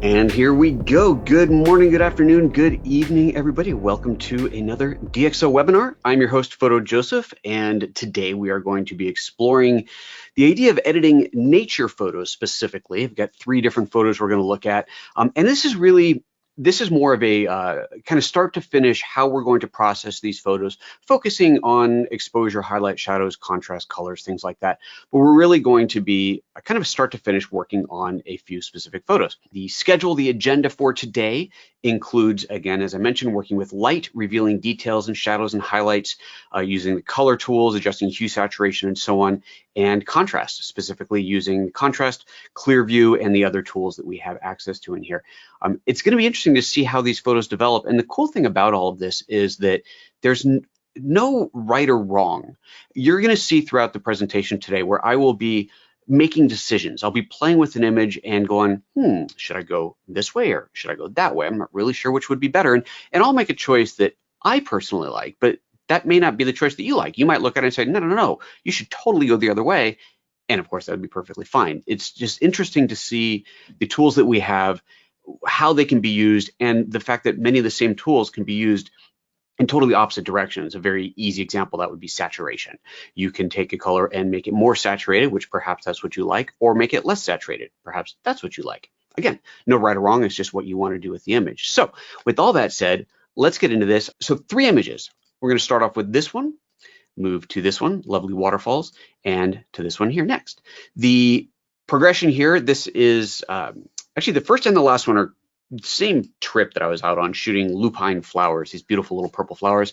And here we go. Good morning, good afternoon, good evening, everybody. Welcome to another DxO webinar. I'm your host, PhotoJoseph, and today we are going to be exploring the idea of editing nature photos specifically. I've got 3 different photos we're going to look at, and this is more of a kind of start to finish how we're going to process these photos, focusing on exposure, highlight, shadows, contrast, colors, things like that. But we're really going to be kind of start to finish working on a few specific photos. The schedule, the agenda for today includes, again, as I mentioned, working with light, revealing details and shadows and highlights, using the color tools, adjusting hue, saturation, and so on, and contrast, specifically using contrast, ClearView, and the other tools that we have access to in here. It's going to be interesting to see how these photos develop. And the cool thing about all of this is that there's no right or wrong. You're going to see throughout the presentation today where I will be making decisions. I'll be playing with an image and going, should I go this way or should I go that way? I'm not really sure which would be better. And I'll make a choice that I personally like, but that may not be the choice that you like. You might look at it and say, no, you should totally go the other way. And of course, that would be perfectly fine. It's just interesting to see the tools that we have, how they can be used, and the fact that many of the same tools can be used in totally opposite directions. A very easy example that would be saturation. You can take a color and make it more saturated, which perhaps that's what you like, or make it less saturated. Perhaps that's what you like. Again, no right or wrong, it's just what you want to do with the image. So with all that said, let's get into this. So 3 images. We're going to start off with this one, move to this one, lovely waterfalls, and to this one here next. The progression here, this is actually the first and the last one are same trip that I was out on shooting lupine flowers, these beautiful little purple flowers.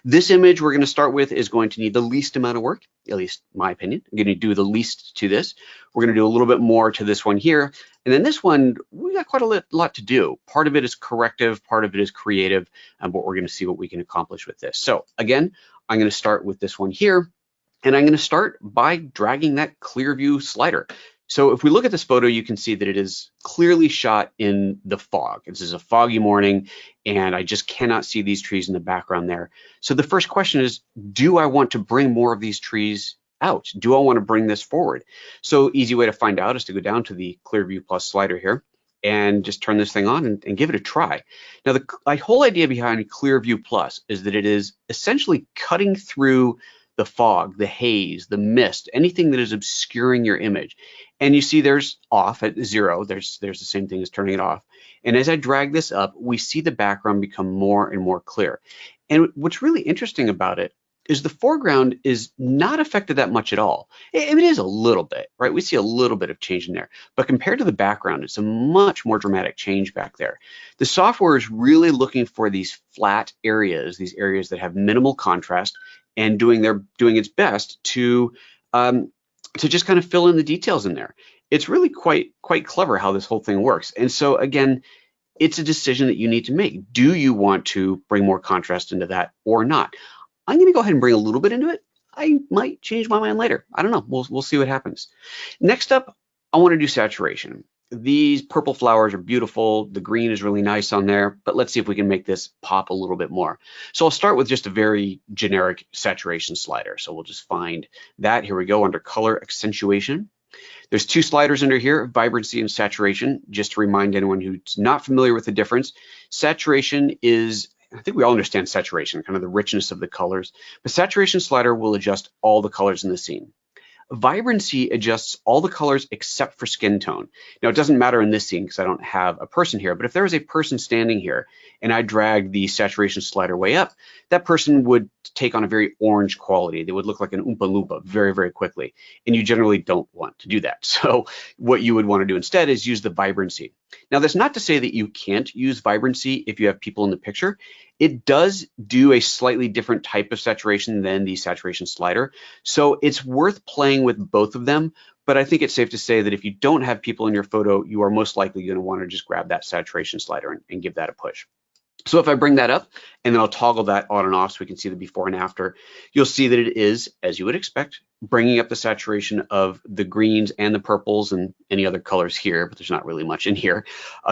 This image we're going to start with is going to need the least amount of work, at least my opinion. I'm going to do the least to this. We're going to do a little bit more to this one here. And then this one, we got quite a lot to do. Part of it is corrective, part of it is creative, but we're going to see what we can accomplish with this. So again, I'm going to start with this one here, and I'm going to start by dragging that ClearView slider. So if we look at this photo, you can see that it is clearly shot in the fog. This is a foggy morning, and I just cannot see these trees in the background there. So the first question is, do I want to bring more of these trees out? Do I want to bring this forward? So easy way to find out is to go down to the ClearView Plus slider here and just turn this thing on and give it a try. Now, the whole idea behind ClearView Plus is that it is essentially cutting through the fog, the haze, the mist, anything that is obscuring your image. And you see there's off at 0, there's the same thing as turning it off. And as I drag this up, we see the background become more and more clear. And what's really interesting about it is the foreground is not affected that much at all. It is a little bit, right? We see a little bit of change in there, but compared to the background, it's a much more dramatic change back there. The software is really looking for these flat areas, these areas that have minimal contrast, and doing its best to just kind of fill in the details in there. It's really quite clever how this whole thing works. And so again, it's a decision that you need to make. Do you want to bring more contrast into that or not? I'm going to go ahead and bring a little bit into it. I might change my mind later. I don't know. We'll see what happens. Next up, I want to do saturation. These purple flowers are beautiful. The green is really nice on there, but let's see if we can make this pop a little bit more. So I'll start with just a very generic saturation slider. So we'll just find that. Here we go under color accentuation. There's 2 sliders under here, vibrancy and saturation. Just to remind anyone who's not familiar with the difference, saturation is, I think we all understand saturation, kind of the richness of the colors, but saturation slider will adjust all the colors in the scene. Vibrancy adjusts all the colors except for skin tone. Now, it doesn't matter in this scene because I don't have a person here, but if there was a person standing here and I dragged the saturation slider way up, that person would take on a very orange quality. They would look like an Oompa Loompa very, very quickly, and you generally don't want to do that. So what you would want to do instead is use the vibrancy. Now, that's not to say that you can't use vibrancy if you have people in the picture. It does do a slightly different type of saturation than the saturation slider. So it's worth playing with both of them, but I think it's safe to say that if you don't have people in your photo, you are most likely going to want to just grab that saturation slider and give that a push. So if I bring that up and then I'll toggle that on and off so we can see the before and after, you'll see that it is, as you would expect, bringing up the saturation of the greens and the purples and any other colors here, but there's not really much in here.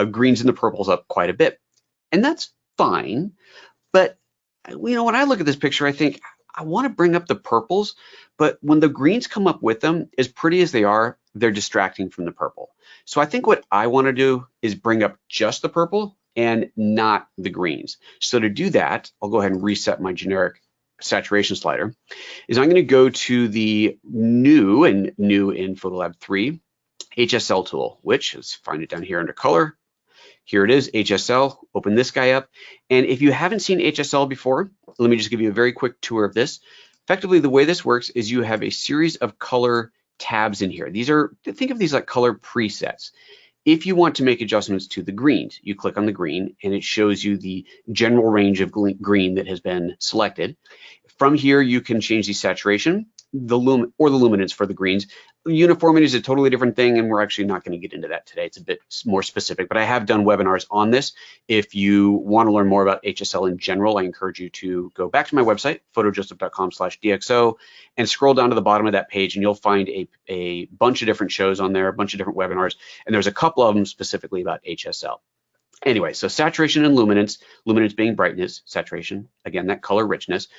Greens and the purples up quite a bit. And that's fine, but when I look at this picture, I think I want to bring up the purples, but when the greens come up with them, as pretty as they are, they're distracting from the purple. So I think what I want to do is bring up just the purple and not the greens. So to do that, I'll go ahead and reset my generic saturation slider. I'm going to go to the new in PhotoLab 3 HSL tool, which is, find it down here under color. Here it is, HSL. Open this guy up. And if you haven't seen HSL before, let me just give you a very quick tour of this. Effectively, the way this works is you have a series of color tabs in here. These are, think of these like color presets. If you want to make adjustments to the greens, you click on the green and it shows you the general range of green that has been selected. From here, you can change the saturation, the luminance for the greens. Uniformity is a totally different thing, and we're actually not going to get into that today. It's a bit more specific, but I have done webinars on this. If you want to learn more about HSL in general, I encourage you to go back to my website, photojoseph.com/DxO, and scroll down to the bottom of that page, and you'll find a bunch of different shows on there, a bunch of different webinars, and there's a couple of them specifically about HSL. Anyway, so saturation and luminance being brightness, saturation, again, that color richness,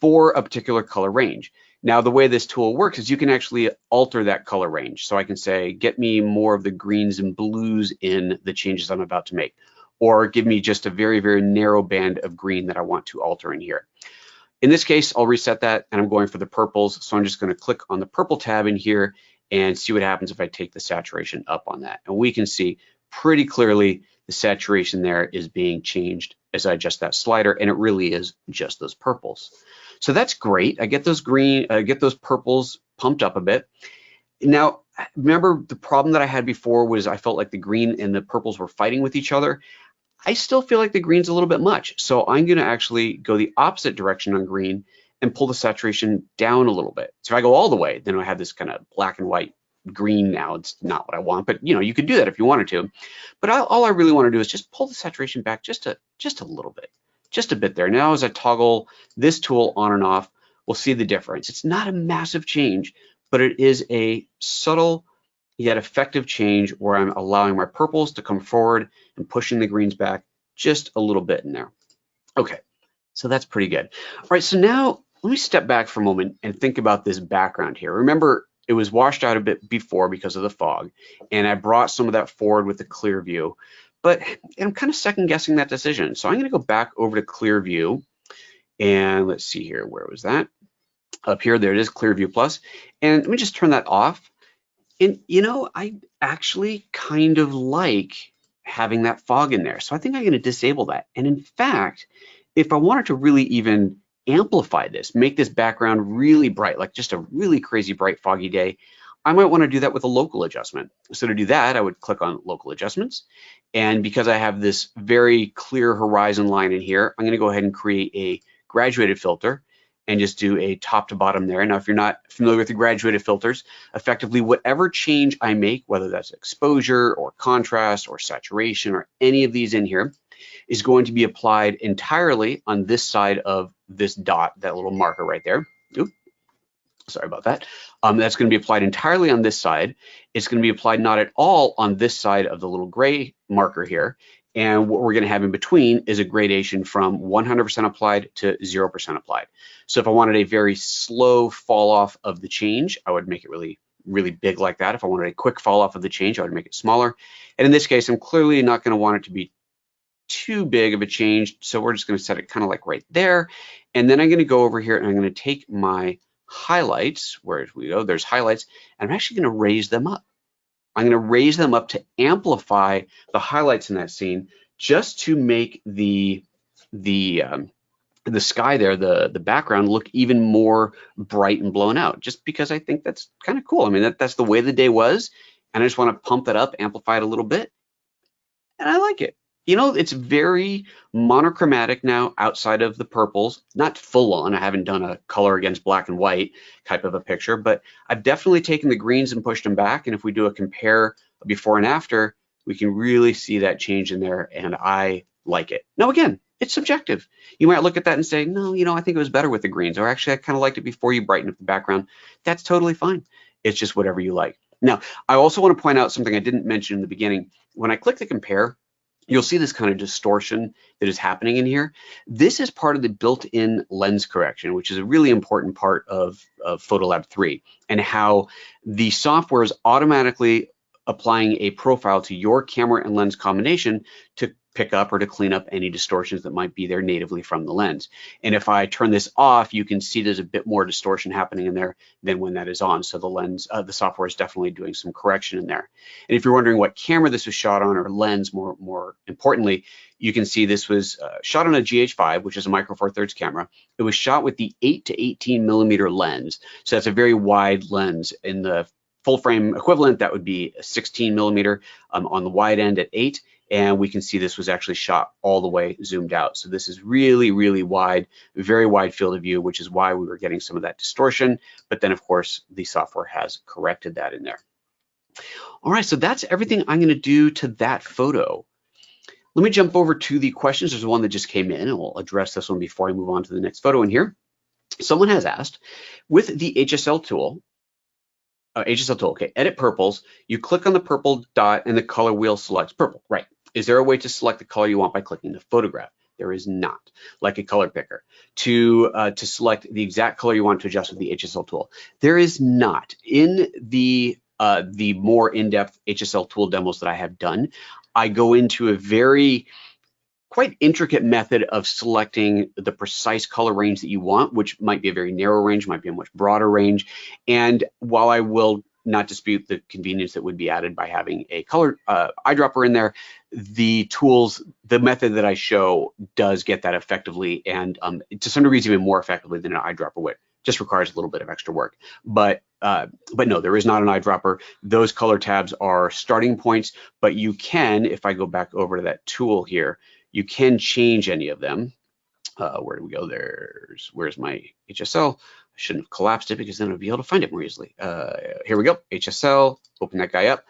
for a particular color range. Now, the way this tool works is you can actually alter that color range. So I can say, get me more of the greens and blues in the changes I'm about to make, or give me just a very, very narrow band of green that I want to alter in here. In this case, I'll reset that, and I'm going for the purples. So I'm just going to click on the purple tab in here and see what happens if I take the saturation up on that. And we can see pretty clearly the saturation there is being changed as I adjust that slider, and it really is just those purples. So that's great. I get those purples pumped up a bit. Now, remember the problem that I had before was I felt like the green and the purples were fighting with each other. I still feel like the green's a little bit much. So I'm gonna actually go the opposite direction on green and pull the saturation down a little bit. So if I go all the way, then I have this kind of black and white green now. It's not what I want, but you know, you could do that if you wanted to. But all I really want to do is just pull the saturation back just a little bit, just a bit there. Now, as I toggle this tool on and off, we'll see the difference. It's not a massive change, but it is a subtle yet effective change where I'm allowing my purples to come forward and pushing the greens back just a little bit in there. Okay, so that's pretty good. All right, so now let me step back for a moment and think about this background here. Remember, it was washed out a bit before because of the fog, and I brought some of that forward with the ClearView, but I'm kind of second guessing that decision. So I'm going to go back over to ClearView, and let's see here, where was that? Up here, there it is, ClearView Plus, and let me just turn that off. And you know, I actually kind of like having that fog in there, so I think I'm going to disable that. And in fact, if I wanted to really even amplify this, make this background really bright, like just a really crazy bright foggy day, I might want to do that with a local adjustment. So to do that, I would click on local adjustments, and because I have this very clear horizon line in here, I'm going to go ahead and create a graduated filter and just do a top to bottom there. Now, if you're not familiar with the graduated filters, effectively whatever change I make, whether that's exposure or contrast or saturation or any of these in here, is going to be applied entirely on this side of this dot, that little marker right there. Oop, sorry about that. That's going to be applied entirely on this side. It's going to be applied not at all on this side of the little gray marker here. And what we're going to have in between is a gradation from 100% applied to 0% applied. So if I wanted a very slow fall off of the change, I would make it really, really big like that. If I wanted a quick fall off of the change, I would make it smaller. And in this case, I'm clearly not going to want it to be too big of a change, so we're just going to set it kind of like right there. And then I'm going to go over here and I'm going to take my highlights, where we go, there's highlights, and I'm actually going to raise them up. I'm going to raise them up to amplify the highlights in that scene, just to make the sky there, the background, look even more bright and blown out, just because I think that's kind of cool. I mean, that's the way the day was, and I just want to pump that up, amplify it a little bit, and I like it. You know, it's very monochromatic now outside of the purples, not full on. I haven't done a color against black and white type of a picture, but I've definitely taken the greens and pushed them back. And if we do a compare before and after, we can really see that change in there, and I like it. Now, again, it's subjective. You might look at that and say, no, you know, I think it was better with the greens, or actually I kind of liked it before you brighten up the background. That's totally fine. It's just whatever you like. Now, I also want to point out something I didn't mention in the beginning. When I click the compare, you'll see this kind of distortion that is happening in here. This is part of the built-in lens correction, which is a really important part of PhotoLab 3, and how the software is automatically applying a profile to your camera and lens combination to pick up or to clean up any distortions that might be there natively from the lens. And if I turn this off, you can see there's a bit more distortion happening in there than when that is on. So the lens, the software is definitely doing some correction in there. And if you're wondering what camera this was shot on, or lens more importantly, you can see this was shot on a GH5, which is a micro four thirds camera. It was shot with the 8 to 18 millimeter lens. So that's a very wide lens. In the full frame equivalent, that would be a 16 millimeter on the wide end at 8. And we can see this was actually shot all the way zoomed out. So this is really, really wide, very wide field of view, which is why we were getting some of that distortion. But then, of course, the software has corrected that in there. All right, so that's everything I'm going to do to that photo. Let me jump over to the questions. There's one that just came in, and we'll address this one before I move on to the next photo in here. Someone has asked, with the HSL tool, okay, edit purples, you click on the purple dot and the color wheel selects purple, right? Is there a way to select the color you want by clicking the photograph? There is not, like a color picker. To select the exact color you want to adjust with the HSL tool, there is not. In the more in-depth HSL tool demos that I have done, I go into a very quite intricate method of selecting the precise color range that you want, which might be a very narrow range, might be a much broader range. And while I will not dispute the convenience that would be added by having a color eyedropper in there, the tools, the method that I show does get that effectively, and to some degrees even more effectively than an eyedropper would. Just requires a little bit of extra work. But no, there is not an eyedropper. Those color tabs are starting points, but you can, if I go back over to that tool here, you can change any of them. Where do we go? Where's my HSL? I shouldn't have collapsed it because then I'd be able to find it more easily. Here we go, HSL, open that guy up.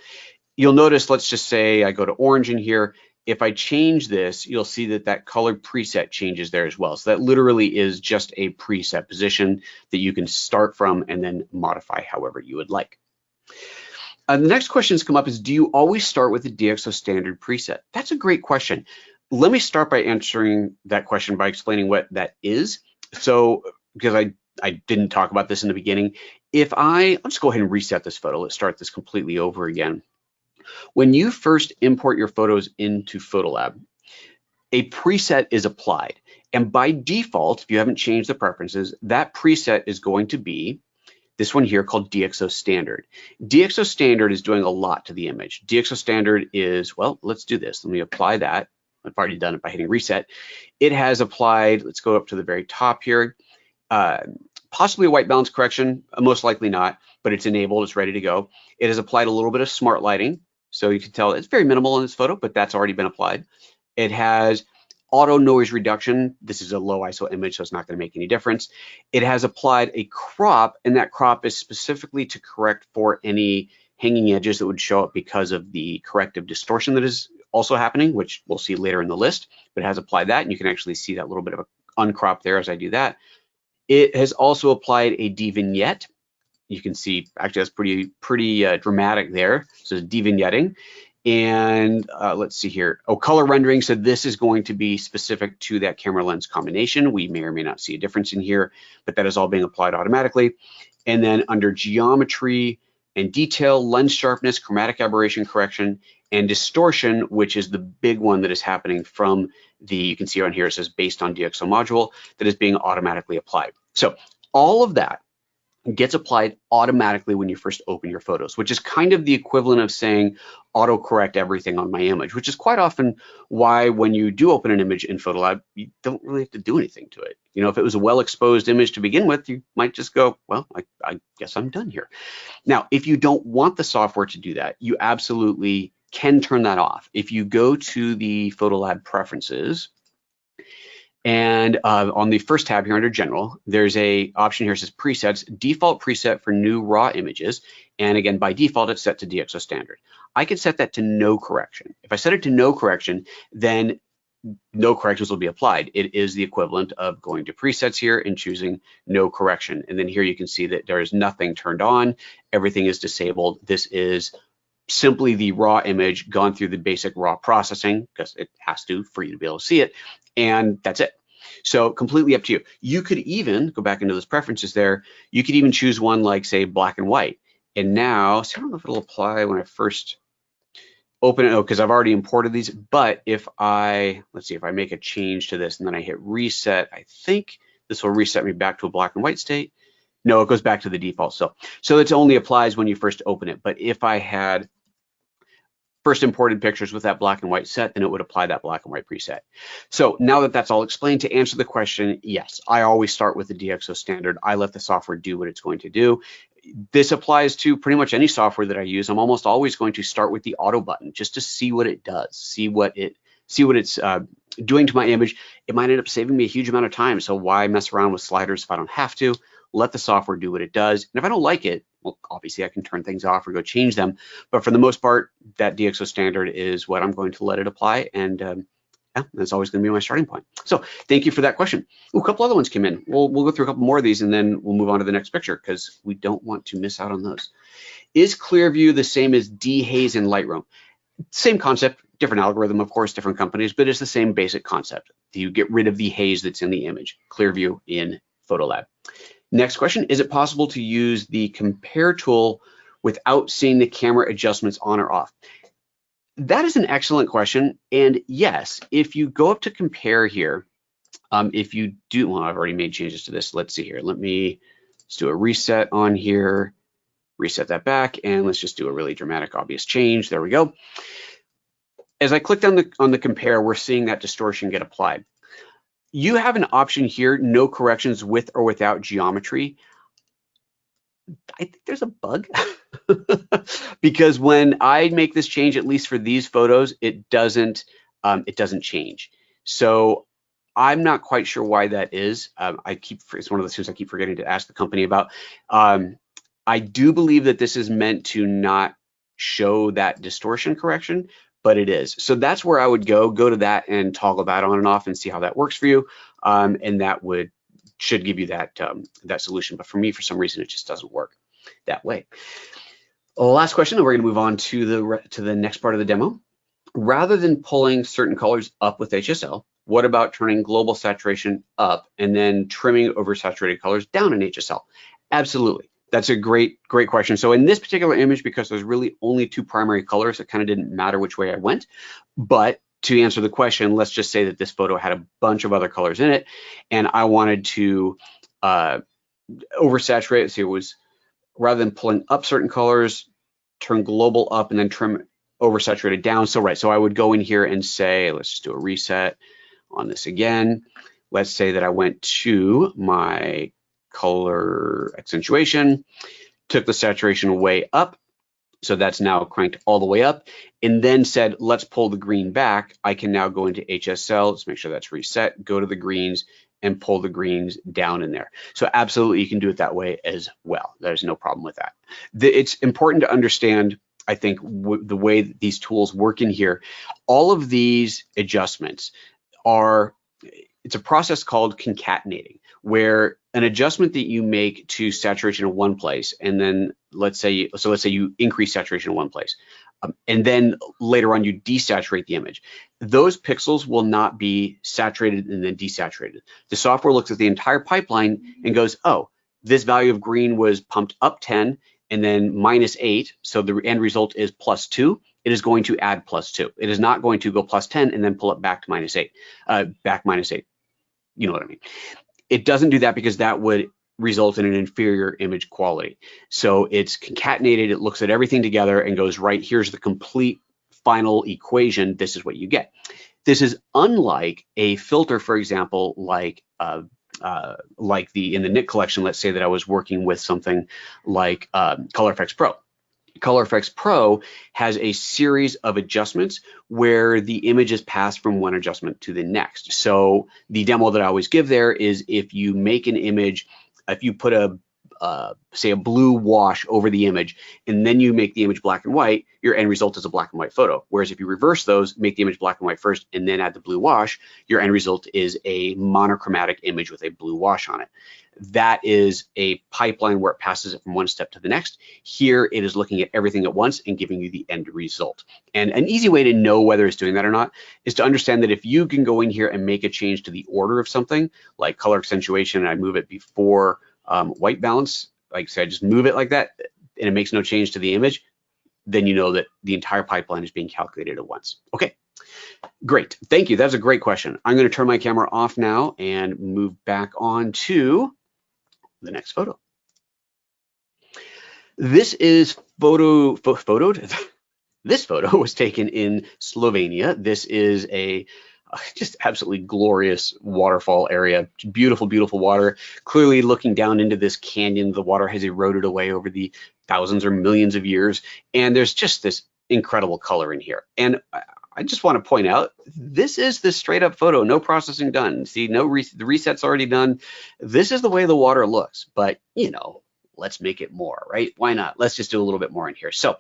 You'll notice, let's just say I go to orange in here. If I change this, you'll see that that color preset changes there as well. So that literally is just a preset position that you can start from and then modify however you would like. The next question that's come up is, do you always start with the DxO Standard preset? That's a great question. Let me start by answering that question by explaining what that is. So, because I didn't talk about this in the beginning, I'll just go ahead and reset this photo. Let's start this completely over again. When you first import your photos into PhotoLab, a preset is applied. And by default, if you haven't changed the preferences, that preset is going to be this one here called DxO Standard. DxO Standard is doing a lot to the image. DxO Standard is, well, let's do this. Let me apply that. I've already done it by hitting reset. It has applied, let's go up to the very top here, possibly a white balance correction, most likely not, but it's enabled, it's ready to go. It has applied a little bit of smart lighting. So you can tell it's very minimal in this photo, but that's already been applied. It has auto noise reduction. This is a low ISO image, so it's not going to make any difference. It has applied a crop, and that crop is specifically to correct for any hanging edges that would show up because of the corrective distortion that is also happening, which we'll see later in the list, but it has applied that, and you can actually see that little bit of an uncrop there as I do that. It has also applied a devignette. You can see actually that's pretty dramatic there. So it's devignetting. And let's see here. Oh, color rendering. So this is going to be specific to that camera lens combination. We may or may not see a difference in here, but that is all being applied automatically. And then under geometry and detail, lens sharpness, chromatic aberration correction, and distortion, which is the big one that is happening from you can see on here, it says based on DxO module, that is being automatically applied. So all of that gets applied automatically when you first open your photos, which is kind of the equivalent of saying autocorrect everything on my image, which is quite often why when you do open an image in PhotoLab, you don't really have to do anything to it. You know, if it was a well-exposed image to begin with, you might just go, well, I guess I'm done here. Now, if you don't want the software to do that, you absolutely can turn that off. If you go to the PhotoLab preferences, and on the first tab here under general, there's a option here that says presets, default preset for new raw images. And again, by default, it's set to DxO Standard. I can set that to no correction. If I set it to no correction, then no corrections will be applied. It is the equivalent of going to presets here and choosing no correction. And then here you can see that there is nothing turned on. Everything is disabled. This is simply the raw image gone through the basic raw processing, because it has to for you to be able to see it, and that's it. So completely up to you. You could even go back into those preferences there. You could even choose one like, say, black and white. And now, so I don't know if it'll apply when I first open it, because I've already imported these. But if I, let's see, if I make a change to this and then I hit reset, I think this will reset me back to a black and white state. No, it goes back to the default. So it only applies when you first open it. But if I had first imported pictures with that black and white set, then it would apply that black and white preset. So now that that's all explained, to answer the question, yes, I always start with the DxO Standard. I let the software do what it's going to do. This applies to pretty much any software that I use. I'm almost always going to start with the auto button just to see what it does, see what it's doing to my image. It might end up saving me a huge amount of time. So why mess around with sliders if I don't have to? Let the software do what it does. And if I don't like it, well, obviously I can turn things off or go change them. But for the most part, that DxO Standard is what I'm going to let it apply. And yeah, that's always going to be my starting point. So thank you for that question. Ooh, a couple other ones came in. We'll go through a couple more of these and then we'll move on to the next picture because we don't want to miss out on those. Is ClearView the same as dehaze in Lightroom? Same concept, different algorithm, of course, different companies, but it's the same basic concept. You get rid of the haze that's in the image. ClearView in PhotoLab. Next question, is it possible to use the compare tool without seeing the camera adjustments on or off? That is an excellent question. And yes, if you go up to compare here, if you do, well, I've already made changes to this. Let's see here. Let's do a reset on here, reset that back, and let's just do a really dramatic, obvious change. There we go. As I clicked on the compare, we're seeing that distortion get applied. You have an option here, no corrections with or without geometry. I think there's a bug because when I make this change, at least for these photos, it doesn't change. So I'm not quite sure why that is. It's one of those things I keep forgetting to ask the company about. I do believe that this is meant to not show that distortion correction, but it is. So that's where I would go to that and toggle that on and off and see how that works for you. And that should give you that solution. But for me, for some reason, it just doesn't work that way. Last question, and we're gonna move on to the next part of the demo. Rather than pulling certain colors up with HSL, what about turning global saturation up and then trimming oversaturated colors down in HSL? Absolutely. That's a great question. So in this particular image, because there's really only two primary colors, it kind of didn't matter which way I went. But to answer the question, let's just say that this photo had a bunch of other colors in it, and I wanted to oversaturate. So it was, rather than pulling up certain colors, turn global up and then trim oversaturated down. So I would go in here and say, let's just do a reset on this again. Let's say that I went to my color accentuation, took the saturation way up, so that's now cranked all the way up, and then said, let's pull the green back. I can now go into HSL, let's make sure that's reset, go to the greens, and pull the greens down in there. So absolutely, you can do it that way as well. There's no problem with that. It's important to understand, I think, the way that these tools work in here. All of these adjustments it's a process called concatenating, where an adjustment that you make to saturation in one place, and then let's say you increase saturation in one place, and then later on you desaturate the image. Those pixels will not be saturated and then desaturated. The software looks at the entire pipeline and goes, oh, this value of green was pumped up 10 and then -8, so the end result is +2. It is going to add +2. It is not going to go +10 and then pull it back to -8, back -8. You know what I mean? It doesn't do that because that would result in an inferior image quality. So it's concatenated, it looks at everything together and goes, right, here's the complete final equation, this is what you get. This is unlike a filter, for example, like in the Nik collection, let's say that I was working with something like ColorFX Pro. ColorFX Pro has a series of adjustments where the image is passed from one adjustment to the next. So the demo that I always give there is, if you make an image, if you put a say a blue wash over the image, and then you make the image black and white, your end result is a black and white photo. Whereas if you reverse those, make the image black and white first, and then add the blue wash, your end result is a monochromatic image with a blue wash on it. That is a pipeline where it passes it from one step to the next. Here it is looking at everything at once and giving you the end result. And an easy way to know whether it's doing that or not is to understand that if you can go in here and make a change to the order of something, like color accentuation, and I move it before white balance, like say I just move it like that, and it makes no change to the image, then you know that the entire pipeline is being calculated at once. Okay. Great, thank you. That's a great question. I'm going to turn my camera off now and move back on to the next photo. This is This photo was taken in Slovenia. This is a just absolutely glorious waterfall area. Beautiful, beautiful water. Clearly looking down into this canyon, the water has eroded away over the thousands or millions of years, and there's just this incredible color in here. And I just want to point out, this is the straight up photo, no processing done. See, the reset's already done. This is the way the water looks, but you know, let's make it more, right? Why not? Let's just do a little bit more in here. So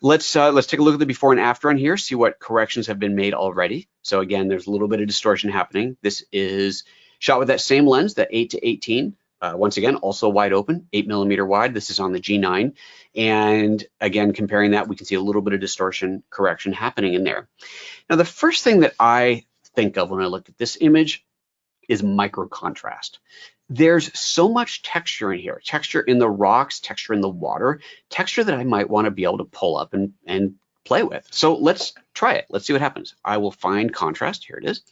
let's take a look at the before and after on here, see what corrections have been made already. So again, there's a little bit of distortion happening. This is shot with that same lens, that 8-18. Once again, also wide open, 8mm wide. This is on the G9. And again, comparing that, we can see a little bit of distortion correction happening in there. Now, the first thing that I think of when I look at this image is micro contrast. There's so much texture in here, texture in the rocks, texture in the water, texture that I might want to be able to pull up and play with. So let's try it. Let's see what happens. I will find contrast. Here it is.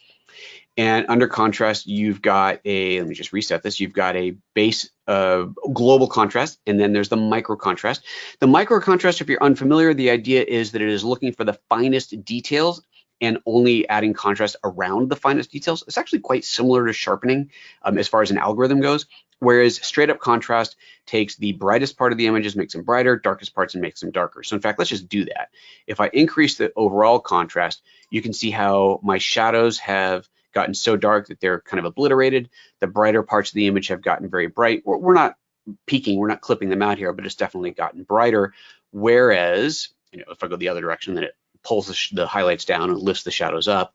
And under contrast, you've got let me just reset this. You've got a base global contrast, and then there's the micro contrast. The micro contrast, if you're unfamiliar, the idea is that it is looking for the finest details and only adding contrast around the finest details. It's actually quite similar to sharpening as far as an algorithm goes, whereas straight up contrast takes the brightest part of the images, makes them brighter, darkest parts, and makes them darker. So in fact, let's just do that. If I increase the overall contrast, you can see how my shadows have gotten so dark that they're kind of obliterated. The brighter parts of the image have gotten very bright. We're not peaking, we're not clipping them out here, but it's definitely gotten brighter. Whereas, you know, if I go the other direction, then it pulls the highlights down and lifts the shadows up.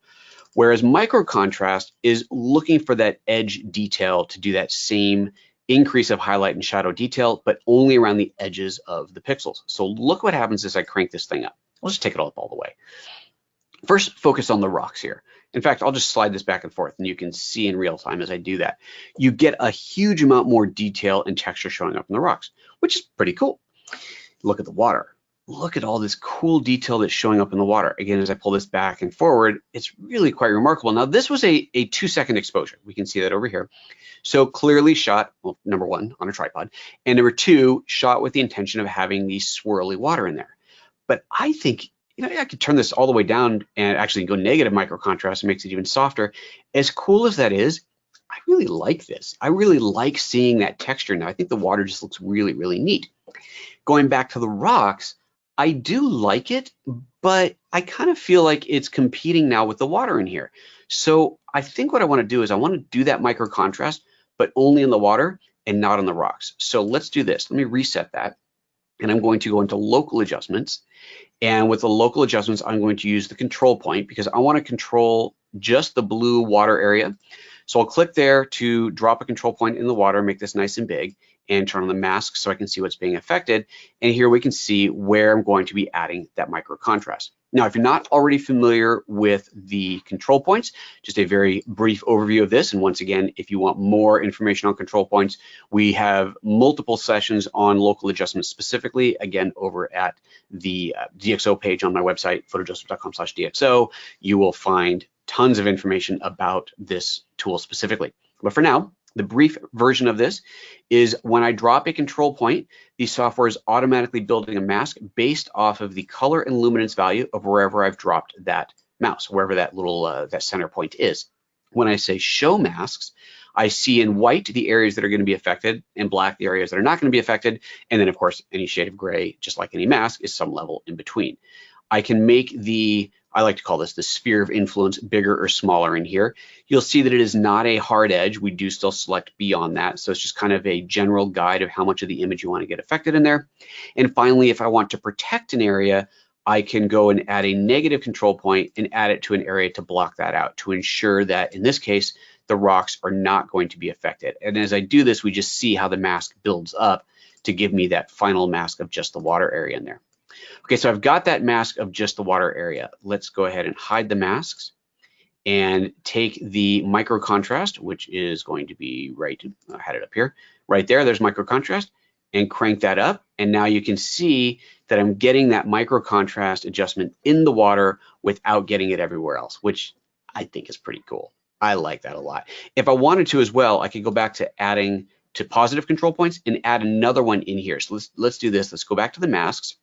Whereas micro contrast is looking for that edge detail to do that same increase of highlight and shadow detail, but only around the edges of the pixels. So look what happens as I crank this thing up. I'll just take it all the way. First, focus on the rocks here. In fact, I'll just slide this back and forth, and you can see in real time as I do that. You get a huge amount more detail and texture showing up in the rocks, which is pretty cool. Look at the water. Look at all this cool detail that's showing up in the water. Again, as I pull this back and forward, it's really quite remarkable. Now, this was a 2-second exposure. We can see that over here. So clearly shot, well, number one, on a tripod, and number two, shot with the intention of having the swirly water in there. But I think, you know, I could turn this all the way down and actually go negative micro contrast and makes it even softer. As cool as that is, I really like this. I really like seeing that texture now. I think the water just looks really, really neat. Going back to the rocks, I do like it, but I kind of feel like it's competing now with the water in here. So I think what I want to do is I want to do that micro contrast, but only in the water and not on the rocks. So let's do this. Let me reset that. And I'm going to go into local adjustments. And with the local adjustments, I'm going to use the control point because I want to control just the blue water area. So I'll click there to drop a control point in the water, make this nice and big, and turn on the mask so I can see what's being affected. And here we can see where I'm going to be adding that micro contrast. Now, if you're not already familiar with the control points, just a very brief overview of this. And once again, if you want more information on control points, we have multiple sessions on local adjustments specifically, again, over at the DxO page on my website, photojoseph.com/DxO. You will find tons of information about this tool specifically. But for now, the brief version of this is when I drop a control point, the software is automatically building a mask based off of the color and luminance value of wherever I've dropped that mouse, wherever that little that center point is. When I say show masks, I see in white the areas that are going to be affected, and black the areas that are not going to be affected, and then of course any shade of gray, just like any mask, is some level in between. I can make the I like to call this the sphere of influence, bigger or smaller in here. You'll see that it is not a hard edge. We do still select beyond that. So it's just kind of a general guide of how much of the image you want to get affected in there. And finally, if I want to protect an area, I can go and add a negative control point and add it to an area to block that out, to ensure that in this case, the rocks are not going to be affected. And as I do this, we just see how the mask builds up to give me that final mask of just the water area in there. Okay, so I've got that mask of just the water area. Let's go ahead and hide the masks and take the micro contrast, which is going to be right, I had it up here, right there, there's micro contrast, and crank that up. And now you can see that I'm getting that micro contrast adjustment in the water without getting it everywhere else, which I think is pretty cool. I like that a lot. If I wanted to as well, I could go back to adding to positive control points and add another one in here. So let's do this. Let's go back to the masks.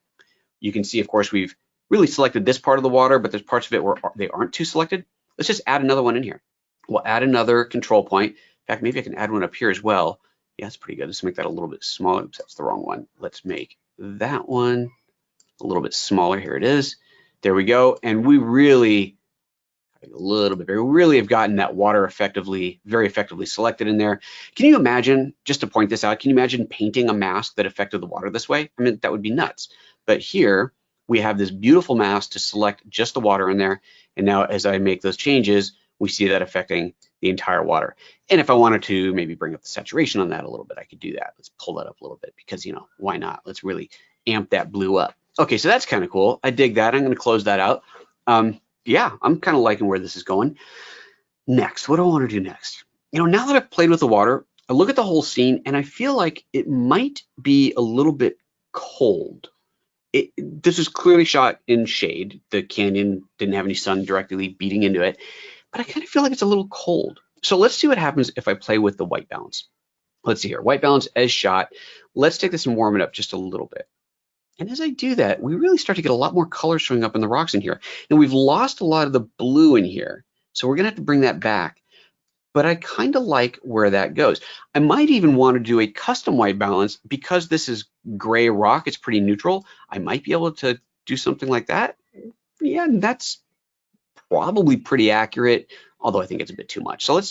You can see, of course, we've really selected this part of the water, but there's parts of it where they aren't too selected. Let's just add another one in here. We'll add another control point. In fact, maybe I can add one up here as well. Yeah, that's pretty good. Let's make that a little bit smaller. Oops, that's the wrong one. Let's make that one a little bit smaller. Here it is. There we go. And we really, a little bit bigger, we really have gotten that water very effectively selected in there. Can you imagine, just to point this out, can you imagine painting a mask that affected the water this way? I mean, that would be nuts. But here we have this beautiful mask to select just the water in there. And now as I make those changes, we see that affecting the entire water. And if I wanted to maybe bring up the saturation on that a little bit, I could do that. Let's pull that up a little bit because, you know, why not? Let's really amp that blue up. Okay, so that's kind of cool. I dig that. I'm going to close that out. Yeah, I'm kind of liking where this is going. Next, what do I want to do next? You know, now that I've played with the water, I look at the whole scene and I feel like it might be a little bit cold. This was clearly shot in shade. The canyon didn't have any sun directly beating into it, but I kind of feel like it's a little cold. So let's see what happens if I play with the white balance. Let's see here, white balance as shot. Let's take this and warm it up just a little bit. And as I do that, we really start to get a lot more color showing up in the rocks in here. And we've lost a lot of the blue in here. So we're gonna have to bring that back. But I kind of like where that goes. I might even want to do a custom white balance because this is gray rock, it's pretty neutral. I might be able to do something like that. Yeah, that's probably pretty accurate, although I think it's a bit too much. So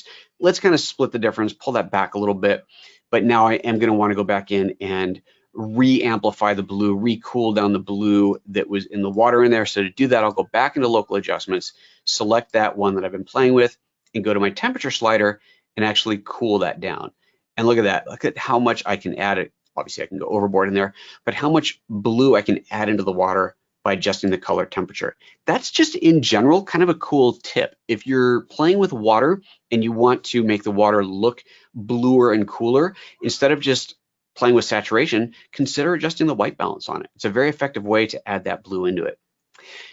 let's kind of split the difference, pull that back a little bit. But now I am going to want to go back in and re-amplify the blue, re-cool down the blue that was in the water in there. So to do that, I'll go back into local adjustments, select that one that I've been playing with, and go to my temperature slider and actually cool that down. And look at that. Look at how much I can add it. Obviously I can go overboard in there, but how much blue I can add into the water by adjusting the color temperature. That's just in general kind of a cool tip. If you're playing with water and you want to make the water look bluer and cooler, instead of just playing with saturation, consider adjusting the white balance on it. It's a very effective way to add that blue into it.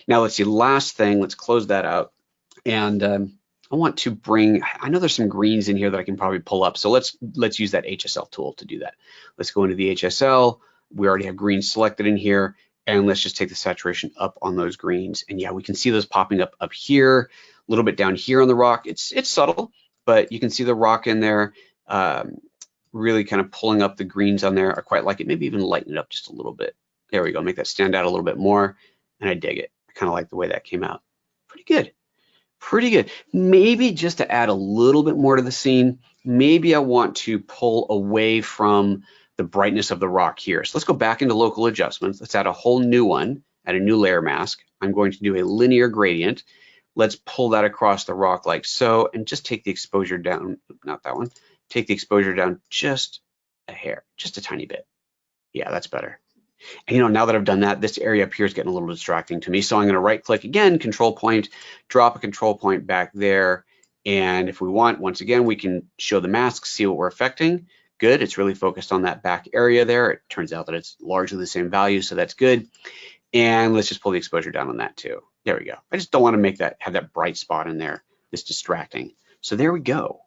Now let's see, last thing, let's close that out. And I want to bring, I know there's some greens in here that I can probably pull up. So let's use that HSL tool to do that. Let's go into the HSL. We already have greens selected in here. And let's just take the saturation up on those greens. And yeah, we can see those popping up here, a little bit down here on the rock. It's subtle, but you can see the rock in there, really kind of pulling up the greens on there. I quite like it. Maybe even lighten it up just a little bit. There we go. Make that stand out a little bit more. And I dig it. I kind of like the way that came out. Pretty good. Pretty good. Maybe just to add a little bit more to the scene, maybe I want to pull away from the brightness of the rock here. So let's go back into local adjustments. Let's add a whole new one, add a new layer mask. I'm going to do a linear gradient. Let's pull that across the rock like so, and just take the exposure down, not that one, take the exposure down just a hair, just a tiny bit. Yeah, that's better. And you know, now that I've done that, this area up here is getting a little distracting to me. So I'm going to right click again, control point, drop a control point back there. And if we want, once again, we can show the mask, see what we're affecting. Good, it's really focused on that back area there. It turns out that it's largely the same value, so that's good. And let's just pull the exposure down on that too. There we go. I just don't want to make that, have that bright spot in there, that's distracting. So there we go.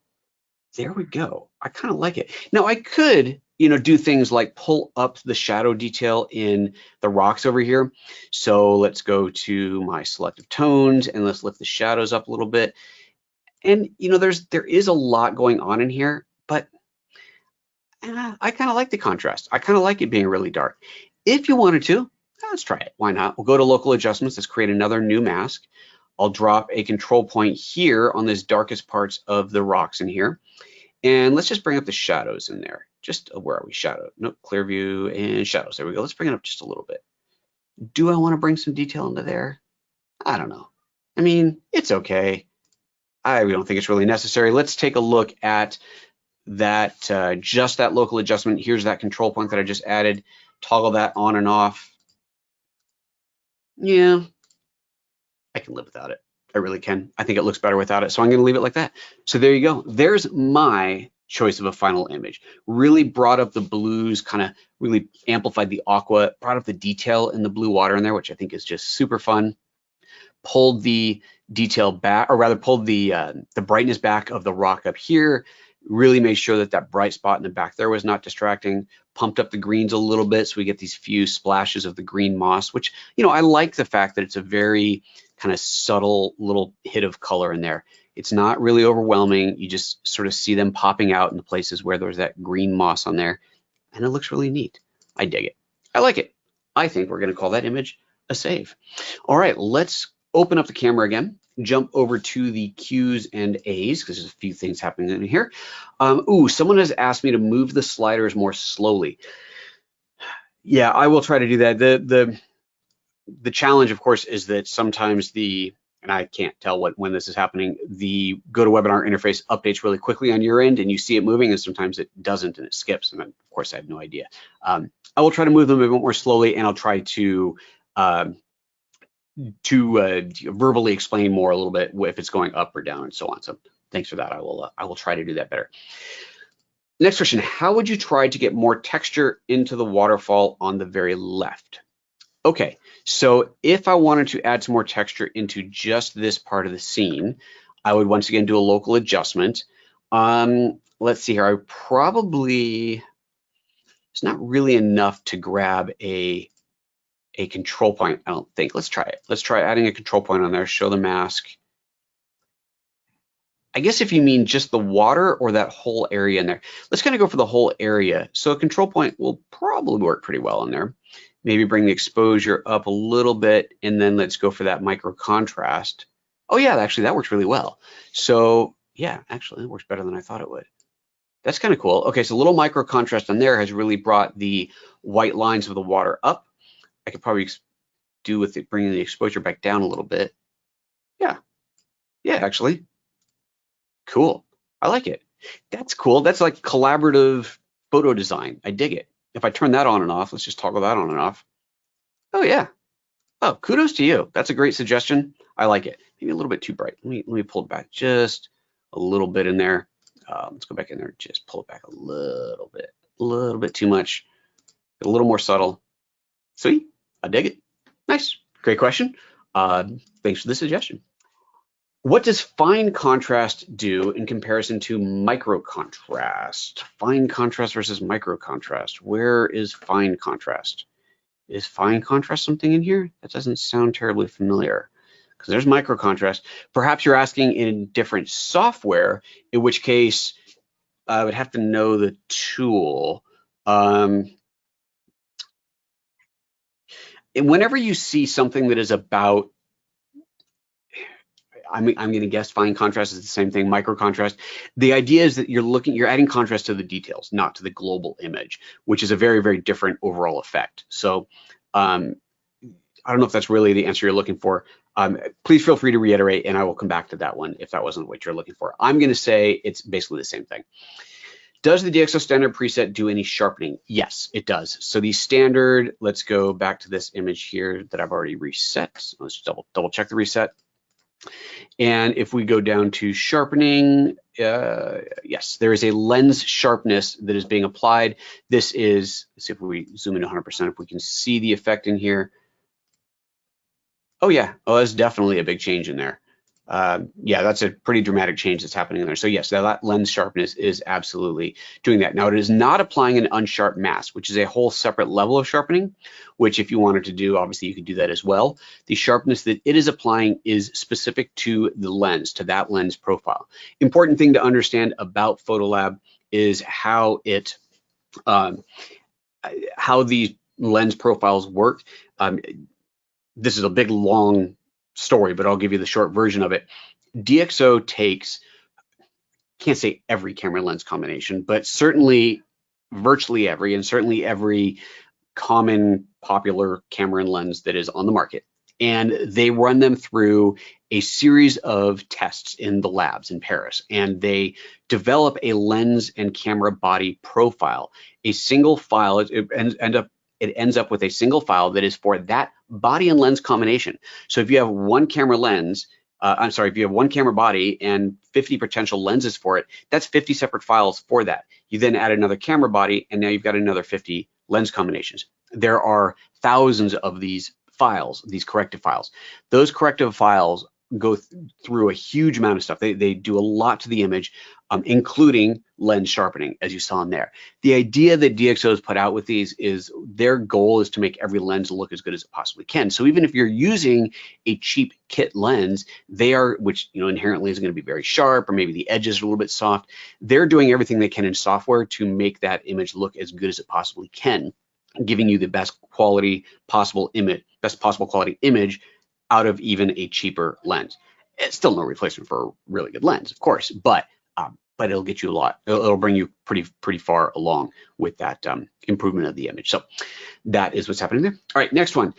There we go. I kind of like it. Now I could, you know, do things like pull up the shadow detail in the rocks over here. So let's go to my selective tones and let's lift the shadows up a little bit. And you know, there is a lot going on in here, but I kind of like the contrast. I kind of like it being really dark. If you wanted to, let's try it. Why not? We'll go to local adjustments. Let's create another new mask. I'll drop a control point here on this darkest parts of the rocks in here. And let's just bring up the shadows in there. Just, where are we? Shadow, nope, clear view and shadows. There we go. Let's bring it up just a little bit. Do I want to bring some detail into there? I don't know. I mean, it's okay. I don't think it's really necessary. Let's take a look at that, just that local adjustment. Here's that control point that I just added. Toggle that on and off. Yeah, I can live without it. I really can. I think it looks better without it. So I'm going to leave it like that. So there you go. There's my choice of a final image. Really brought up the blues, kind of really amplified the aqua, brought up the detail in the blue water in there, which I think is just super fun. Pulled the detail back, or rather pulled the brightness back of the rock up here. Really made sure that that bright spot in the back there was not distracting. Pumped up the greens a little bit so we get these few splashes of the green moss, which, you know, I like the fact that it's a very kind of subtle little hit of color in there. It's not really overwhelming. You just sort of see them popping out in the places where there's that green moss on there, and it looks really neat. I dig it. I like it. I think we're going to call that image a save. All right, let's open up the camera again, jump over to the Q's and A's because there's a few things happening in here. Someone has asked me to move the sliders more slowly. Yeah, I will try to do that. The challenge, of course, is that sometimes and I can't tell when this is happening, the GoToWebinar interface updates really quickly on your end and you see it moving, and sometimes it doesn't and it skips. And then, of course, I have no idea. I will try to move them a bit more slowly, and I'll try to verbally explain more a little bit if it's going up or down and so on. So thanks for that. I will try to do that better. Next question, how would you try to get more texture into the waterfall on the very left? Okay, so if I wanted to add some more texture into just this part of the scene, I would once again do a local adjustment. Let's see here, I probably, it's not really enough to grab a control point, I don't think. Let's try it. Let's try adding a control point on there, show the mask. I guess if you mean just the water or that whole area in there, let's kind of go for the whole area. So a control point will probably work pretty well in there. Maybe bring the exposure up a little bit, and then let's go for that micro contrast. Oh yeah, actually that works really well. So yeah, actually it works better than I thought it would. That's kind of cool. Okay, so a little micro contrast on there has really brought the white lines of the water up. I could probably do with it, bringing the exposure back down a little bit. Yeah, actually, cool. I like it. That's cool. That's like collaborative photo design. I dig it. If I turn that on and off, let's just toggle that on and off. Oh yeah. Oh, kudos to you. That's a great suggestion. I like it. Maybe a little bit too bright. Let me pull it back just a little bit in there. Let's go back in there. Just pull it back a little bit too much. A little more subtle. Sweet. I dig it. Nice. Great question. Thanks for the suggestion. What does fine contrast do in comparison to micro contrast? Fine contrast versus micro contrast. Where is fine contrast? Is fine contrast something in here? That doesn't sound terribly familiar, because there's micro contrast. Perhaps you're asking in different software, in which case I would have to know the tool. And whenever you see something that is about, I'm going to guess fine contrast is the same thing, micro contrast. The idea is that you're adding contrast to the details, not to the global image, which is a very, very different overall effect. So I don't know if that's really the answer you're looking for. Please feel free to reiterate, and I will come back to that one if that wasn't what you're looking for. I'm going to say it's basically the same thing. Does the DxO Standard preset do any sharpening? Yes, it does. So the standard, let's go back to this image here that I've already reset. So let's double check the reset. And if we go down to sharpening, yes, there is a lens sharpness that is being applied. This is, let's see if we zoom in 100%, if we can see the effect in here. Oh yeah, that's definitely a big change in there. Yeah, that's a pretty dramatic change that's happening in there. So yes, that lens sharpness is absolutely doing that. Now, it is not applying an unsharp mask, which is a whole separate level of sharpening, which if you wanted to do, obviously you could do that as well. The sharpness that it is applying is specific to the lens, to that lens profile. Important thing to understand about PhotoLab is how these lens profiles work. This is a big, long story, but I'll give you the short version of it. DxO takes, can't say every camera lens combination, but certainly virtually every, and certainly every common popular camera and lens that is on the market. And they run them through a series of tests in the labs in Paris. And they develop a lens and camera body profile, a single file. It ends up with a single file that is for that body and lens combination. So if you have one camera lens, if you have one camera body and 50 potential lenses for it, that's 50 separate files for that. You then add another camera body, and now you've got another 50 lens combinations. There are thousands of these files, these corrective files. Those corrective files go through a huge amount of stuff. They do a lot to the image, including lens sharpening, as you saw in there. The idea that DxO has put out with these is their goal is to make every lens look as good as it possibly can. So even if you're using a cheap kit lens, they are, which inherently is going to be very sharp, or maybe the edges are a little bit soft, they're doing everything they can in software to make that image look as good as it possibly can, giving you the best quality possible image, best possible quality image out of even a cheaper lens. It's still no replacement for a really good lens, of course, but it'll get you a lot. It'll bring you pretty far along with that improvement of the image. So that is what's happening there. All right, next one.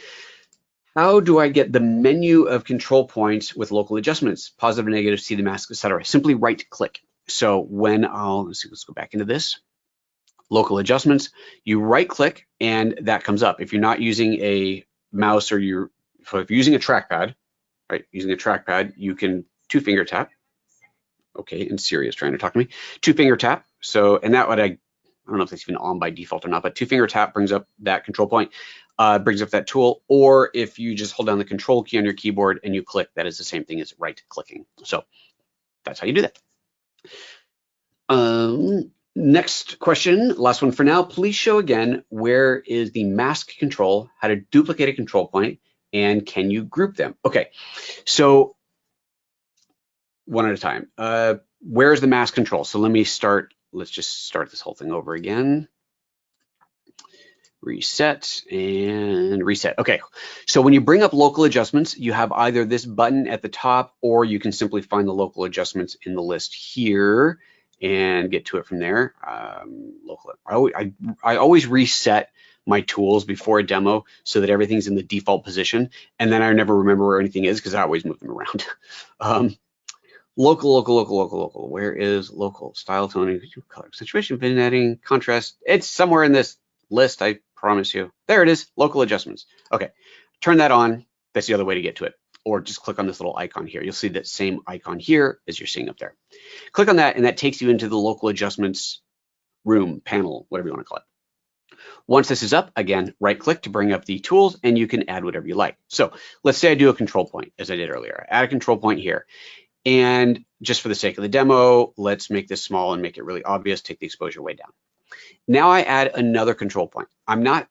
How do I get the menu of control points with local adjustments, positive, negative, see the mask, etc.? Simply right click. So when let's go back into this. Local adjustments, you right click and that comes up. If you're not using a mouse if you're using a trackpad, right? Using a trackpad, you can 2-finger tap. Okay, and Siri is trying to talk to me. 2-finger tap. So, and that would, I don't know if that's even on by default or not, but 2-finger tap brings up that control point, brings up that tool. Or if you just hold down the control key on your keyboard and you click, that is the same thing as right clicking. So that's how you do that. Next question, last one for now. Please show again where is the mask control, how to duplicate a control point, and can you group them? Okay, so one at a time. Where's the mask control? So let's just start this whole thing over again. Reset and reset. Okay, so when you bring up local adjustments, you have either this button at the top, or you can simply find the local adjustments in the list here and get to it from there. I always reset my tools before a demo so that everything's in the default position, and then I never remember where anything is because I always move them around. Local. Where is local? Style, toning, color, saturation, vignetting, contrast. It's somewhere in this list, I promise you. There it is, local adjustments. Okay, turn that on. That's the other way to get to it. Or just click on this little icon here. You'll see that same icon here as you're seeing up there. Click on that, and that takes you into the local adjustments room, panel, whatever you want to call it. Once this is up, again, right click to bring up the tools, and you can add whatever you like. So let's say I do a control point, as I did earlier. Add a control point here. And just for the sake of the demo, let's make this small and make it really obvious. Take the exposure way down. Now I add another control point. I'm not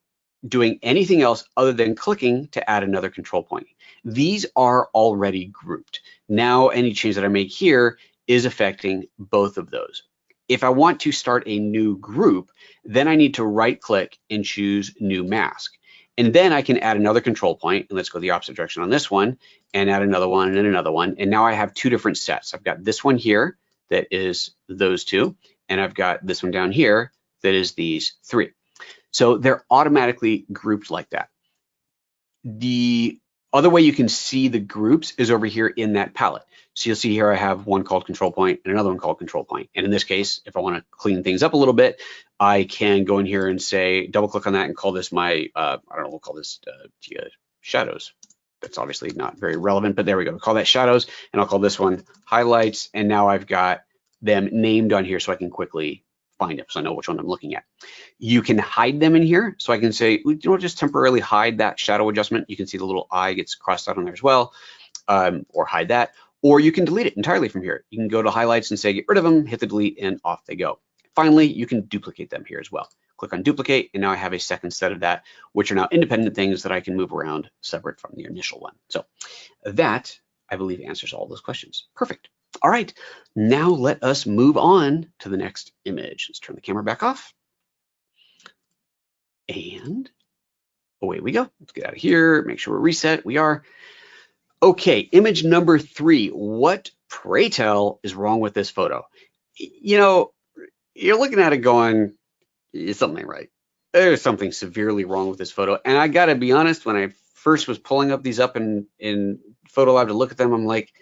doing anything else other than clicking to add another control point. These are already grouped. Now any change that I make here is affecting both of those. If I want to start a new group, then I need to right click and choose new mask. And then I can add another control point, and let's go the opposite direction on this one, and add another one and another one. And now I have two different sets. I've got this one here that is those two, and I've got this one down here that is these three. So they're automatically grouped like that. The other way you can see the groups is over here in that palette. So you'll see here I have one called control point and another one called control point. And in this case, if I want to clean things up a little bit, I can go in here and say, double click on that and call this my, I don't know, we'll call this shadows. That's obviously not very relevant, but there we go. Call that shadows, and I'll call this one highlights. And now I've got them named on here so I can quickly find them, so I know which one I'm looking at. You can hide them in here, so I can say, just temporarily hide that shadow adjustment. You can see the little eye gets crossed out on there as well, or hide that, or you can delete it entirely from here. You can go to highlights and say, get rid of them, hit the delete, and off they go. Finally, you can duplicate them here as well. Click on duplicate, and now I have a second set of that, which are now independent things that I can move around separate from the initial one. So that, I believe, answers all those questions. Perfect. All right, now let us move on to the next image. Let's turn the camera back off. And away we go. Let's get out of here, make sure we're reset. We are. Okay, image number 3. What, pray tell, is wrong with this photo? You know, you're looking at it going, something ain't right. There's something severely wrong with this photo. And I gotta be honest, when I first was pulling up these up in PhotoLab to look at them, I'm like,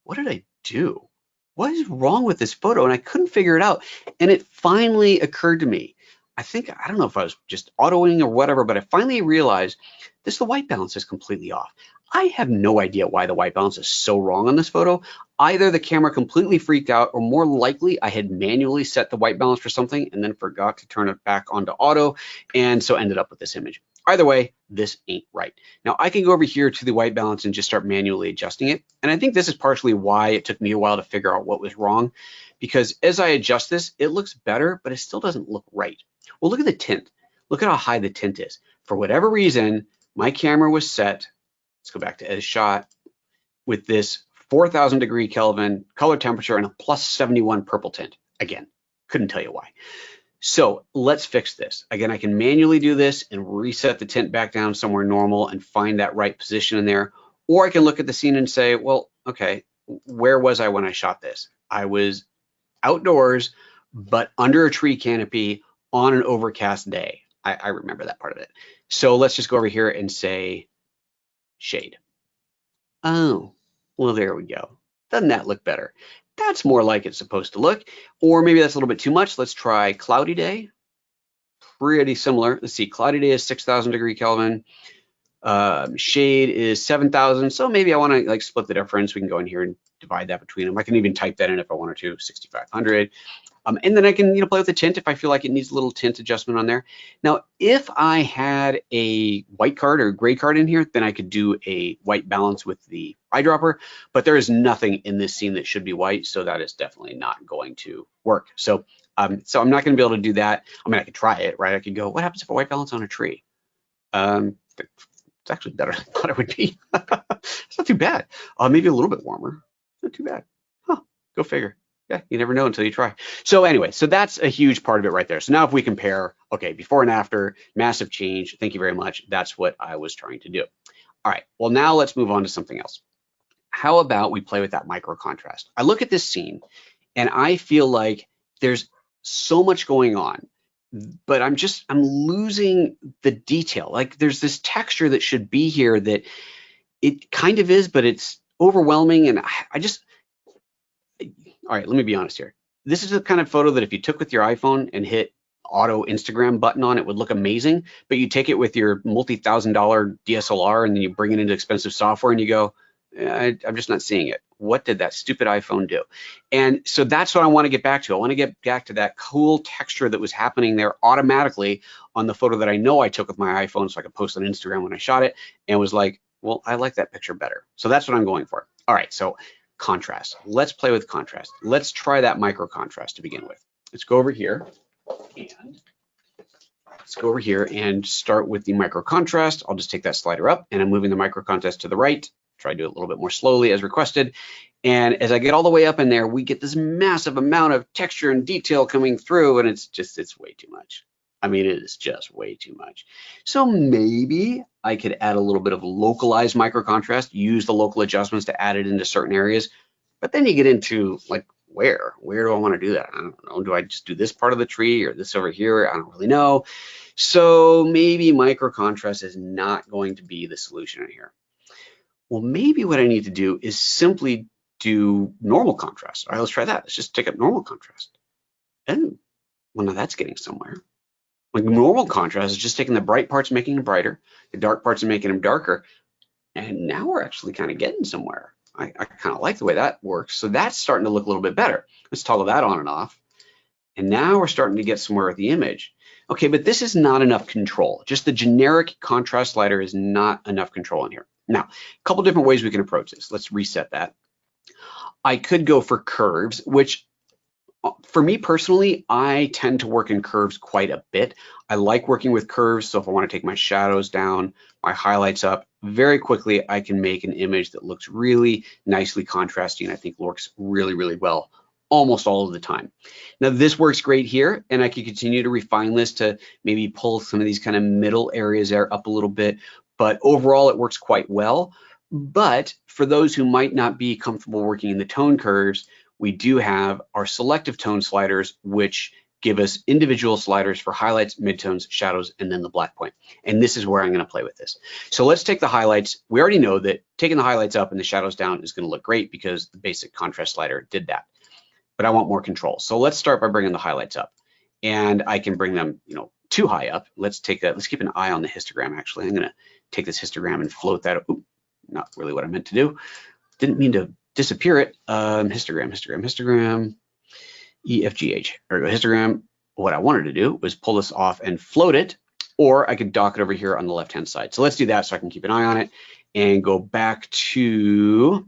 what did I do? What is wrong with this photo? And I couldn't figure it out. And it finally occurred to me. I don't know if I was just autoing or whatever, but I finally realized the white balance is completely off. I have no idea why the white balance is so wrong on this photo. Either the camera completely freaked out, or more likely I had manually set the white balance for something and then forgot to turn it back onto auto, and so ended up with this image. Either way, this ain't right. Now I can go over here to the white balance and just start manually adjusting it. And I think this is partially why it took me a while to figure out what was wrong, because as I adjust this, it looks better, but it still doesn't look right. Well, look at the tint. Look at how high the tint is. For whatever reason, my camera was set, let's go back to edit shot, with this 4,000 degree Kelvin color temperature and a plus 71 purple tint. Again, couldn't tell you why. So let's fix this. Again, I can manually do this and reset the tint back down somewhere normal and find that right position in there. Or I can look at the scene and say, well, okay, where was I when I shot this? I was outdoors, but under a tree canopy on an overcast day. I remember that part of it. So let's just go over here and say shade. Oh, well, there we go. Doesn't that look better? That's more like it's supposed to look. Or maybe that's a little bit too much. Let's try cloudy day. Pretty similar. Let's see, cloudy day is 6,000 degree Kelvin. Shade is 7,000. So maybe I want to like split the difference. We can go in here and divide that between them. I can even type that in if I wanted to, 6,500. And then I can play with the tint if I feel like it needs a little tint adjustment on there. Now, if I had a white card or gray card in here, then I could do a white balance with the eyedropper, but there is nothing in this scene that should be white, so that is definitely not going to work. So I'm not going to be able to do that. I mean, I could try it, right? I could go, what happens if I white balance on a tree? It's actually better than I thought it would be. It's not too bad. Maybe a little bit warmer. Not too bad. Huh, go figure. Yeah, you never know until you try. So anyway, so that's a huge part of it right there. So now if we compare, okay, before and after, massive change. Thank you very much. That's what I was trying to do. All right, well, now let's move on to something else. How about we play with that micro contrast? I look at this scene and I feel like there's so much going on, but I'm losing the detail. Like there's this texture that should be here that it kind of is, but it's overwhelming. And all right, let me be honest here. This is the kind of photo that if you took with your iPhone and hit auto Instagram button on, it would look amazing, but you take it with your multi-$1,000 DSLR and then you bring it into expensive software and you go, I'm just not seeing it. What did that stupid iPhone do? And so that's what I want to get back to. I want to get back to that cool texture that was happening there automatically on the photo that I know I took with my iPhone so I could post on Instagram when I shot it, and was like, well, I like that picture better. So that's what I'm going for. All right, so contrast. Let's play with contrast. Let's try that micro contrast to begin with. Let's go over here and start with the micro contrast. I'll just take that slider up and I'm moving the micro contrast to the right. Try to do it a little bit more slowly as requested. And as I get all the way up in there, we get this massive amount of texture and detail coming through, and it's way too much. I mean, it is just way too much. So maybe I could add a little bit of localized micro contrast, use the local adjustments to add it into certain areas. But then you get into like, where do I want to do that? I don't know. Do I just do this part of the tree or this over here? I don't really know. So maybe micro contrast is not going to be the solution in here. Well, maybe what I need to do is simply do normal contrast. All right, let's try that. Let's just take up normal contrast. Oh, well, now that's getting somewhere. Like normal contrast is just taking the bright parts, making them brighter, the dark parts and making them darker. And now we're actually kind of getting somewhere. I kind of like the way that works. So that's starting to look a little bit better. Let's toggle that on and off. And now we're starting to get somewhere with the image. Okay, but this is not enough control. Just the generic contrast slider is not enough control in here. Now, a couple different ways we can approach this. Let's reset that. I could go for curves, which for me personally, I tend to work in curves quite a bit. I like working with curves. So if I want to take my shadows down, my highlights up, very quickly, I can make an image that looks really nicely contrasting. I think works really, really well almost all of the time. Now this works great here, and I can continue to refine this to maybe pull some of these kind of middle areas there up a little bit, but overall it works quite well. But for those who might not be comfortable working in the tone curves, we do have our selective tone sliders, which give us individual sliders for highlights, midtones, shadows, and then the black point. And this is where I'm going to play with this. So let's take the highlights. We already know that taking the highlights up and the shadows down is going to look great because the basic contrast slider did that. But I want more control. So let's start by bringing the highlights up. And I can bring them, too high up. Let's keep an eye on the histogram. Actually, I'm going to take this histogram and float that. Ooh, not really what I meant to do. Didn't mean to disappear it. Histogram, EFGH. There we go, histogram. What I wanted to do was pull this off and float it, or I could dock it over here on the left-hand side. So let's do that so I can keep an eye on it and go back to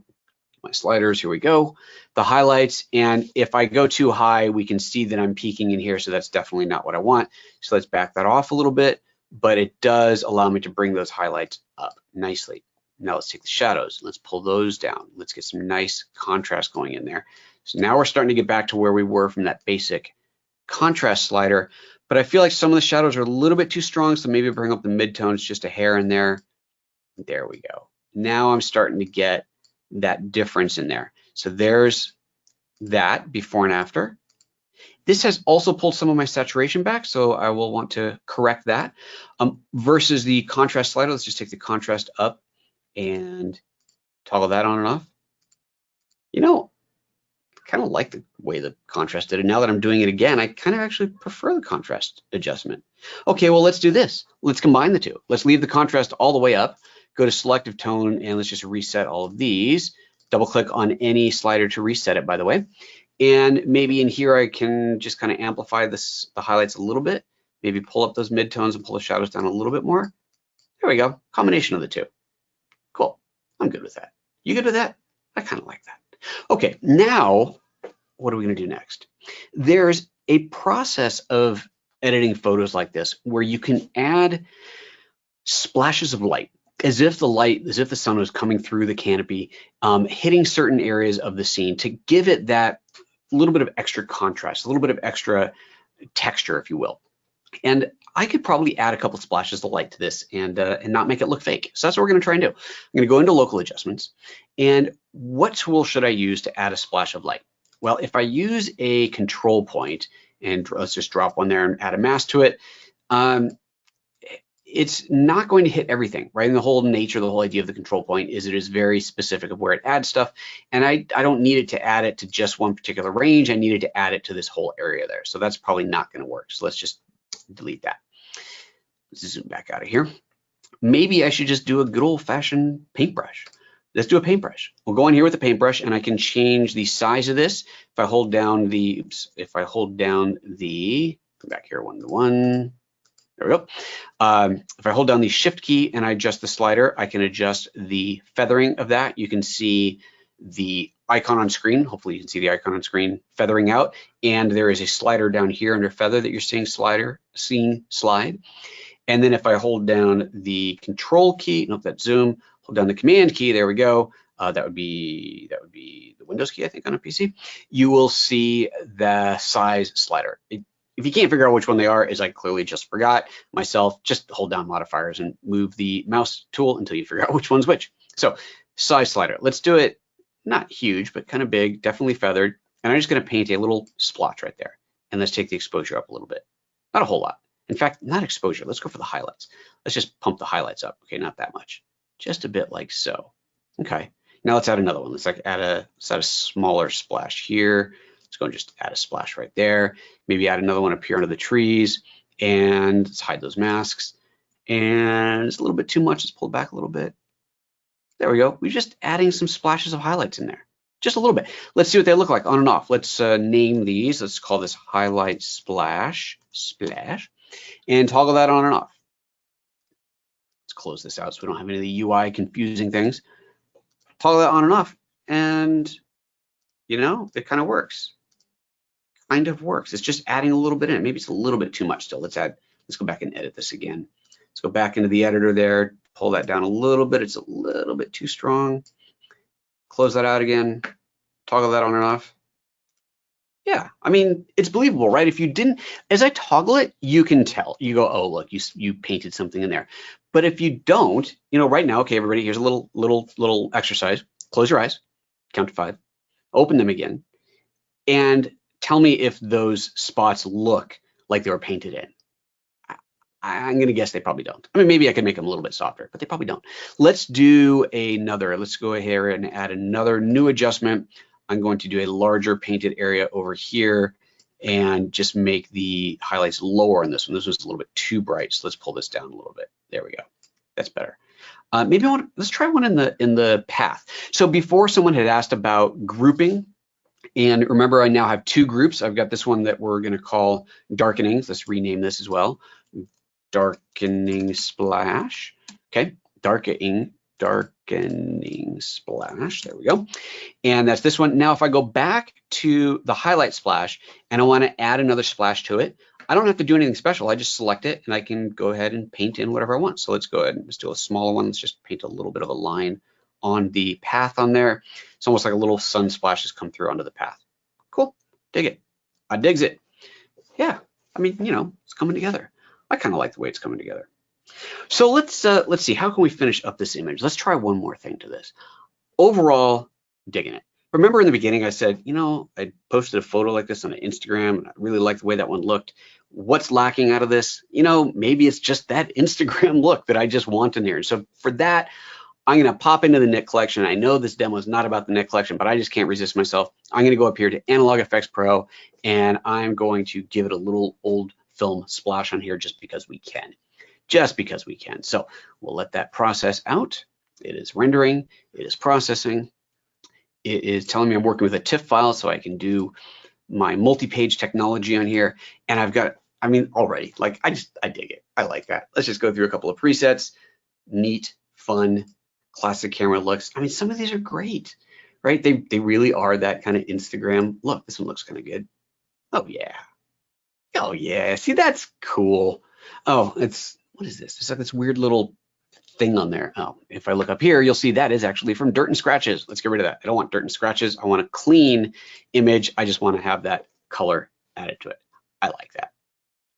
my sliders. Here we go. The highlights. And if I go too high, we can see that I'm peaking in here. So that's definitely not what I want. So let's back that off a little bit, but it does allow me to bring those highlights up nicely. Now let's take the shadows. Let's pull those down. Let's get some nice contrast going in there. So now we're starting to get back to where we were from that basic contrast slider, but I feel like some of the shadows are a little bit too strong. So maybe bring up the midtones just a hair in there. There we go. Now I'm starting to get that difference in there. So there's that before and after. This has also pulled some of my saturation back, so I will want to correct that. Versus the contrast slider, let's just take the contrast up and toggle that on and off. Kind of like the way the contrast did it. Now that I'm doing it again, I kind of actually prefer the contrast adjustment. Okay, well, let's do this. Let's combine the two. Let's leave the contrast all the way up, go to selective tone, and let's just reset all of these. Double click on any slider to reset it, by the way. And maybe in here, I can just kind of amplify the highlights a little bit, maybe pull up those midtones and pull the shadows down a little bit more. There we go, combination of the two. Cool, I'm good with that. You good with that? I kind of like that. Okay, now what are we going to do next? There's a process of editing photos like this where you can add splashes of light, as if the sun was coming through the canopy, hitting certain areas of the scene to give it that little bit of extra contrast, a little bit of extra texture, if you will. And I could probably add a couple splashes of light to this and not make it look fake. So that's what we're going to try and do. I'm going to go into local adjustments. And what tool should I use to add a splash of light? Well, if I use a control point, and let's just drop one there and add a mask to it, it's not going to hit everything, right? And the whole nature, the whole idea of the control point is it is very specific of where it adds stuff. And I don't need it to add it to just one particular range. I needed to add it to this whole area there. So that's probably not going to work. So let's just delete that. Let's zoom back out of here. Maybe I should just do a good old-fashioned paintbrush. Let's do a paintbrush. We'll go in here with a paintbrush and I can change the size of this. If I hold down the, come back here one to one. There we go. If I hold down the shift key and I adjust the slider, I can adjust the feathering of that. You can see the icon on screen. Hopefully you can see the icon on screen feathering out. And there is a slider down here under feather that you're seeing slide. And then if I hold down the control key, nope, that's zoom, hold down the command key, there we go. That would be the Windows key, I think, on a PC. You will see the size slider. If you can't figure out which one they are, as I clearly just forgot myself, just hold down modifiers and move the mouse tool until you figure out which one's which. So size slider, let's do it, not huge, but kind of big, definitely feathered. And I'm just gonna paint a little splotch right there. And let's take the exposure up a little bit. Not a whole lot. In fact, not exposure, let's go for the highlights. Let's just pump the highlights up. Okay, not that much, just a bit like so. Okay, now let's add another one. Let's add a smaller splash here. Let's go and just add a splash right there. Maybe add another one up here under the trees, and let's hide those masks. And it's a little bit too much. Let's pull it back a little bit. There we go. We're just adding some splashes of highlights in there, just a little bit. Let's see what they look like on and off. Let's name these. Let's call this highlight splash, and toggle that on and off. Let's close this out so we don't have any of the UI confusing things. Toggle that on and off, and it kind of works. It's just adding a little bit in. Maybe it's a little bit too much still. Let's go back and edit this again. Let's go back into the editor there, pull that down a little bit. It's a little bit too strong. Close that out again, toggle that on and off. Yeah, I mean, it's believable, right? If you didn't, as I toggle it, you can tell. You go, oh, look, you painted something in there. But if you don't, you know, right now, okay, everybody, here's a little exercise. Close your eyes, count to 5, open them again, and tell me if those spots look like they were painted in. I'm going to guess they probably don't. I mean, maybe I could make them a little bit softer, but they probably don't. Let's do another. Let's go ahead and add another new adjustment. I'm going to do a larger painted area over here and just make the highlights lower on this one. This was a little bit too bright, so let's pull this down a little bit. There we go. That's better. Maybe let's try one in the path. So before, someone had asked about grouping, and remember, I now have 2 groups. I've got this one that we're going to call darkening. Let's rename this as well. Darkening Splash. Okay, darkening Splash. There we go. And that's this one. Now, if I go back to the highlight splash and I want to add another splash to it, I don't have to do anything special. I just select it and I can go ahead and paint in whatever I want. So let's go ahead and let's do a smaller one. Let's just paint a little bit of a line on the path on there. It's almost like a little sun splash has come through onto the path. Cool. Dig it. I digs it. Yeah. I mean, you know, it's coming together. I kind of like the way it's coming together. So let's see, how can we finish up this image? Let's try one more thing to this. Overall, digging it. Remember in the beginning I said, you know, I posted a photo like this on Instagram and I really like the way that one looked. What's lacking out of this? You know, maybe it's just that Instagram look that I just want in here. So for that, I'm going to pop into the Nik collection. I know this demo is not about the Nik collection, but I just can't resist myself. I'm going to go up here to Analog Effects Pro and I'm going to give it a little old film splash on here just because we can. Just because we can. So we'll let that process out. It is rendering, it is processing. It is telling me I'm working with a TIFF file so I can do my multi-page technology on here. And I've got, I mean, already, like I dig it. I like that. Let's just go through a couple of presets. Neat, fun, classic camera looks. I mean, some of these are great, right? They really are that kind of Instagram look. This one looks kind of good. Oh yeah. Oh yeah, see, that's cool. Oh, what is this? It's like this weird little thing on there. Oh, if I look up here, you'll see that is actually from Dirt and Scratches. Let's get rid of that. I don't want Dirt and Scratches. I want a clean image. I just want to have that color added to it. I like that.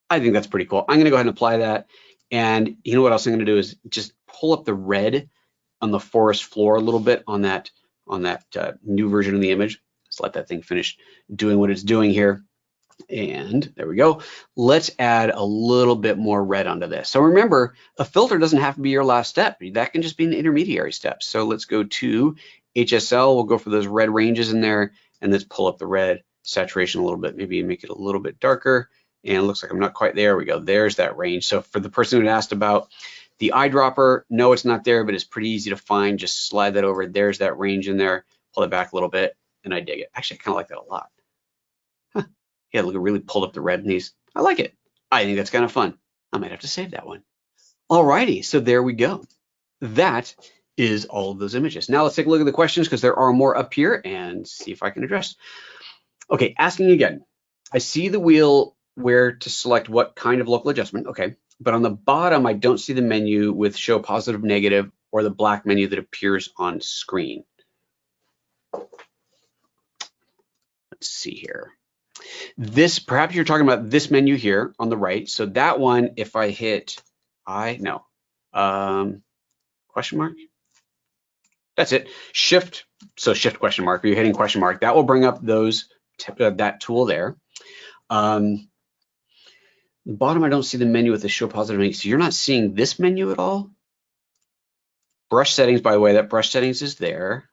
I think that's pretty cool. I'm gonna go ahead and apply that. And you know what else I'm gonna do is just pull up the red on the forest floor a little bit on that new version of the image. Just let that thing finish doing what it's doing here. And there we go. Let's add a little bit more red onto this. So remember, a filter doesn't have to be your last step. That can just be an intermediary step. So let's go to HSL. We'll go for those red ranges in there, and let's pull up the red saturation a little bit, maybe make it a little bit darker. And it looks like I'm not quite there. We go. There's that range. So for the person who asked about the eyedropper, no, it's not there, but it's pretty easy to find. Just slide that over. There's that range in there. Pull it back a little bit, and I dig it. Actually, I kind of like that a lot. Yeah, look, it really pulled up the red in these. I like it. I think that's kind of fun. I might have to save that one. Alrighty, so there we go. That is all of those images. Now let's take a look at the questions because there are more up here and see if I can address. Okay, asking again. I see the wheel where to select what kind of local adjustment. Okay, but on the bottom, I don't see the menu with show positive, negative, or the black menu that appears on screen. Let's see here. This, perhaps you're talking about this menu here on the right. So that one, if I hit question mark, that's it. Shift, so shift question mark, or you're hitting question mark, that will bring up those, that tool there. The bottom, I don't see the menu with the show positive menu. So you're not seeing this menu at all? Brush settings, by the way, that brush settings is there.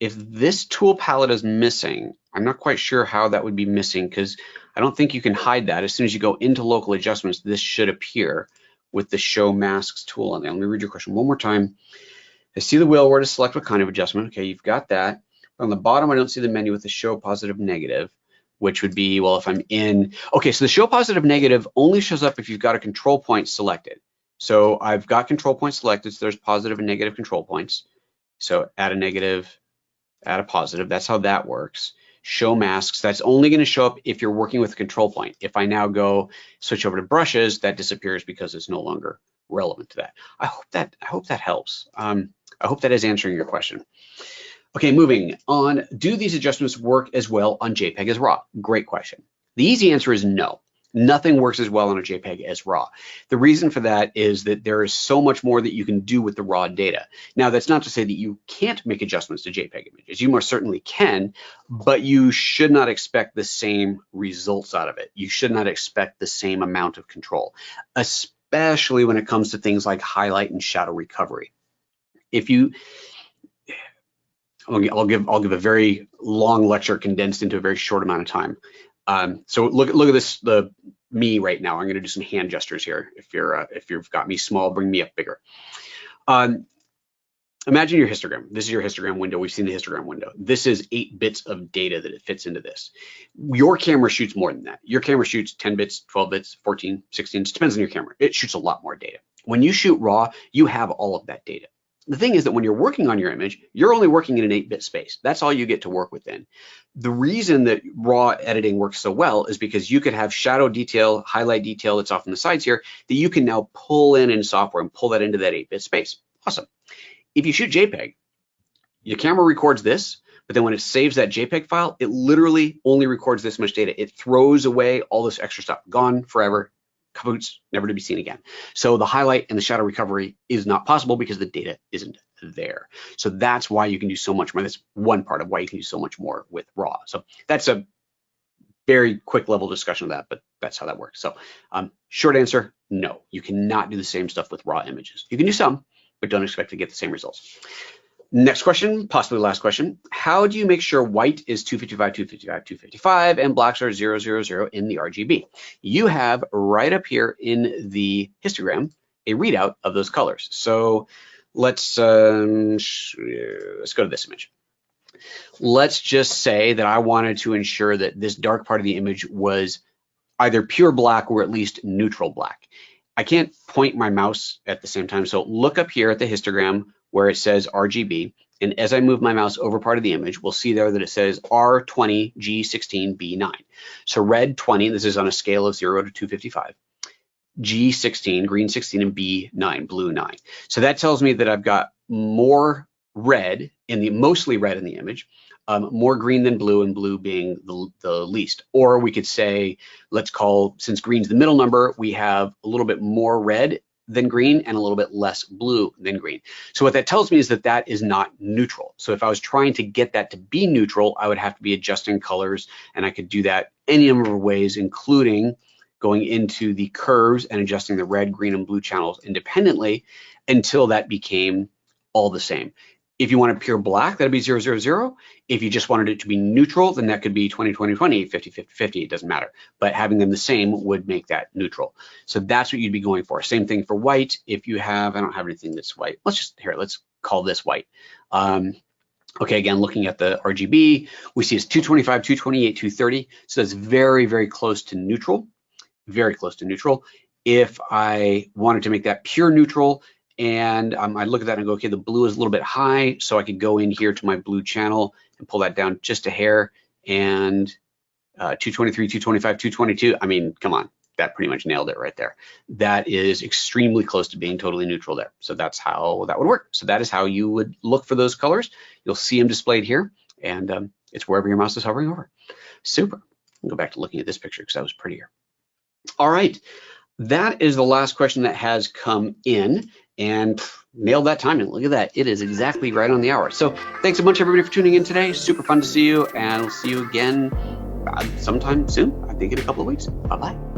If this tool palette is missing, I'm not quite sure how that would be missing because I don't think you can hide that. As soon as you go into local adjustments, this should appear with the show masks tool on there. Let me read your question one more time. I see the wheel where to select what kind of adjustment. Okay, you've got that. But on the bottom, I don't see the menu with the show positive negative, which would be, well, if I'm in, okay, so the show positive negative only shows up if you've got a control point selected. So I've got control points selected, so there's positive and negative control points. So add a negative, add a positive, that's how that works. Show masks, that's only going to show up if you're working with a control point. If I now go switch over to brushes, that disappears because it's no longer relevant to that. I hope that helps. I hope that is answering your question. Okay, moving on. Do these adjustments work as well on JPEG as RAW? Great question. The easy answer is no. Nothing works as well on a JPEG as RAW. The reason for that is that there is so much more that you can do with the raw data. Now, that's not to say that you can't make adjustments to JPEG images. You most certainly can, but you should not expect the same results out of it. You should not expect the same amount of control, especially when it comes to things like highlight and shadow recovery. I'll give a very long lecture condensed into a very short amount of time. So look at this, me right now. I'm going to do some hand gestures here. If you've got me small, bring me up bigger. Imagine your histogram. This is your histogram window. We've seen the histogram window. This is 8 bits of data that it fits into this. Your camera shoots more than that. Your camera shoots 10 bits, 12 bits, 14, 16. It depends on your camera. It shoots a lot more data. When you shoot RAW, you have all of that data. The thing is that when you're working on your image, you're only working in an 8-bit space. That's all you get to work within. The reason that RAW editing works so well is because you could have shadow detail, highlight detail that's off on the sides here that you can now pull in software and pull that into that 8-bit space. Awesome. If you shoot JPEG, your camera records this, but then when it saves that JPEG file, it literally only records this much data. It throws away all this extra stuff. Gone forever. Kapoots, never to be seen again. So the highlight and the shadow recovery is not possible because the data isn't there. So that's why you can do so much more. That's one part of why you can do so much more with RAW. So that's a very quick level discussion of that, but that's how that works. So short answer, no, you cannot do the same stuff with RAW images. You can do some, but don't expect to get the same results. Next question, possibly last question. How do you make sure white is 255, 255, 255, and blacks are 000 in the RGB? You have right up here in the histogram a readout of those colors. So let's go to this image. Let's just say that I wanted to ensure that this dark part of the image was either pure black or at least neutral black. I can't point my mouse at the same time. So look up here at the histogram where it says RGB. And as I move my mouse over part of the image, we'll see there that it says R20, G16, B9. So red 20, this is on a scale of 0 to 255. G16, green 16, and B9, blue 9. So that tells me that I've got more red mostly red in the image, more green than blue, and blue being the least. Or we could say, since green's the middle number, we have a little bit more red than green and a little bit less blue than green. So what that tells me is that that is not neutral. So if I was trying to get that to be neutral, I would have to be adjusting colors, and I could do that any number of ways, including going into the curves and adjusting the red, green, and blue channels independently until that became all the same. If you wanted pure black, that'd be 000. If you just wanted it to be neutral, then that could be 20, 20, 20, 50, 50, 50, it doesn't matter. But having them the same would make that neutral. So that's what you'd be going for. Same thing for white. If you have, I don't have anything that's white. Let's call this white. Okay, again, looking at the RGB, we see it's 225, 228, 230. So that's very, very close to neutral, very close to neutral. If I wanted to make that pure neutral, and I look at that and go, okay, the blue is a little bit high, so I could go in here to my blue channel and pull that down just a hair, and 223, 225, 222, I mean, come on, that pretty much nailed it right there. That is extremely close to being totally neutral there. So that's how that would work. So that is how you would look for those colors. You'll see them displayed here, and it's wherever your mouse is hovering over. Super. I'll go back to looking at this picture because that was prettier. All right. That is the last question that has come in, and nailed that timing. Look at that. It is exactly right on the hour. So thanks a bunch, everybody, for tuning in today. Super fun to see you, and we'll see you again sometime soon. I think in a couple of weeks. Bye-bye.